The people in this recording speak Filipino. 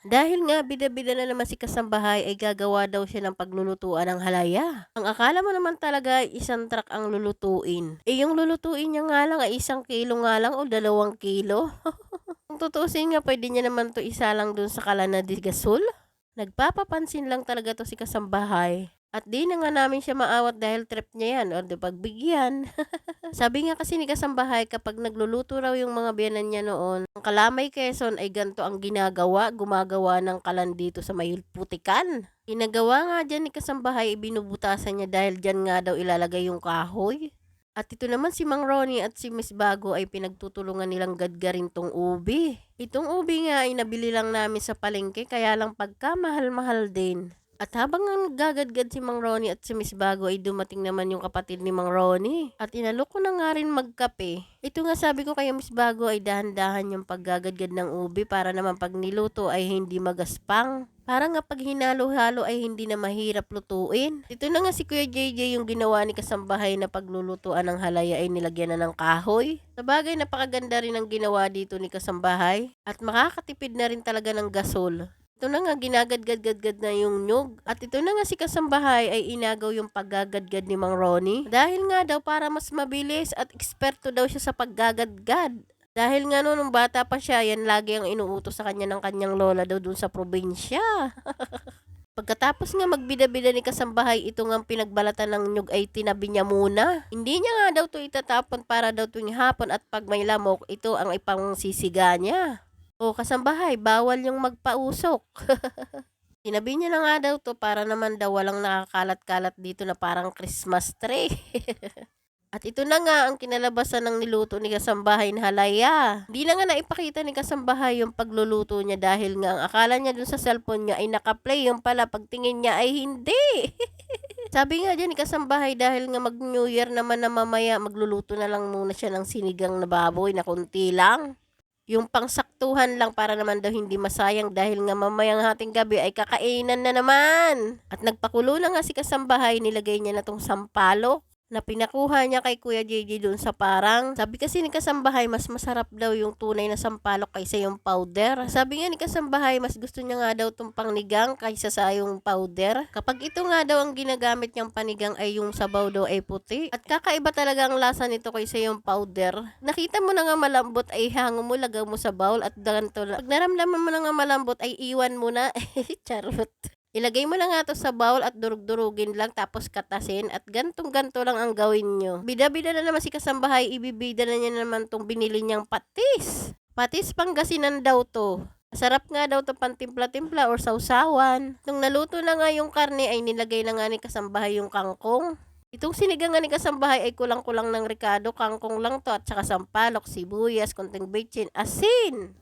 Dahil nga bida-bida na naman si kasambahay ay gagawa daw siya ng paglulutuan ng halaya. Ang akala mo naman talaga ay isang truck ang lulutuin. Yung lulutuin niya nga lang ay 1 kilo nga lang o 2 kilo. Kung tutuusin nga pwede niya naman 'to isalang dun sa Kalana de Gasol. Nagpapapansin lang talaga 'to si kasambahay at 'di na nga namin siya maawat dahil trip niya 'yan o 'di pagbigyan. Sabi nga kasi ni kasambahay kapag nagluluto raw yung mga biyenan niya noon, ang Kalamay, Quezon ay ganito ang ginagawa, gumagawa ng kalan dito sa may putikan. Ginagawa nga diyan ni kasambahay, binubutasan niya dahil diyan nga daw ilalagay yung kahoy. At ito naman si Mang Ronnie at si Miss Bago ay pinagtutulungan nilang gadgarin tong ubi. Itong ubi nga ay nabili lang namin sa palengke kaya lang pagka mahal-mahal din. At habang gagadgad si Mang Ronnie at si Miss Bago ay dumating naman yung kapatid ni Mang Ronnie. At inalok ko na nga rin magkape. Ito nga sabi ko kay Miss Bago ay dahan-dahan yung paggagadgad ng ubi para naman pag niluto ay hindi magaspang. Para nga pag hinalo-halo ay hindi na mahirap lutuin. Ito na nga si Kuya JJ yung ginawa ni kasambahay na paglulutuan ng halaya ay nilagyan na ng kahoy. Sabagay napakaganda rin ang ginawa dito ni kasambahay at makakatipid na rin talaga ng gasol. Ito na nga ginagadgad-gadgad na yung nyug. At ito na nga si kasambahay ay inagaw yung paggagadgad ni Mang Ronnie. Dahil nga daw para mas mabilis at eksperto daw siya sa paggagadgad. Dahil nga noon nung bata pa siya, yan lagi ang inuutos sa kanya ng kanyang lola daw dun sa probinsya. Pagkatapos nga magbida-bida ni kasambahay, ito nga pinagbalatan ng nyug ay tinabi niya muna. Hindi niya nga daw to itatapon para daw tuwing hapon at pag may lamok, ito ang ipangsisiga niya. O kasambahay, bawal yung magpausok. Tinabi niya na nga daw to para naman daw walang nakakalat-kalat dito na parang Christmas tree. At ito na nga ang kinalabasan ng niluto ni kasambahay na halaya. Di na nga naipakita ni kasambahay yung pagluluto niya dahil nga ang akala niya dun sa cellphone niya ay nakaplay, yung pala pagtingin niya ay hindi. Sabi nga dyan ni kasambahay dahil nga mag New Year naman na mamaya magluluto na lang muna siya ng sinigang na baboy na kunti lang. Yung pangsaktuhan lang para naman daw hindi masayang dahil nga mamayang hating gabi ay kakainan na naman. At nagpakulo na nga si kasambahay, nilagay niya na tong sampalok na pinakuha niya kay Kuya JJ doon sa parang. Sabi kasi ni kasambahay mas masarap daw yung tunay na sampalok kaysa yung powder. Sabi nga ni kasambahay mas gusto niya nga daw tong pangnigang kaysa sa yung powder. Kapag ito nga daw ang ginagamit niyang panigang ay yung sabaw daw ay puti. At kakaiba talaga ang lasa nito kaysa yung powder. Nakita mo na nga malambot ay hango mo, lagaw mo sa bowl at ganito. Pag naramdaman mo na nga malambot ay iwan mo na. Charot. Ilagay mo na nga to sa bowl at durug-durugin lang tapos katasin at gantong-ganto lang ang gawin nyo. Bida-bida na naman si kasambahay, ibibida na niya naman tong binili niyang patis. Patis Pangasinan daw to. Sarap nga daw to pantimpla-timpla or sausawan. Nung naluto na nga yung karne ay nilagay na nga ni kasambahay yung kangkong. Itong sinigang nga ni kasambahay ay kulang-kulang ng ricado, kangkong lang to at saka sampalok, sibuyas, konting bitchin, asin.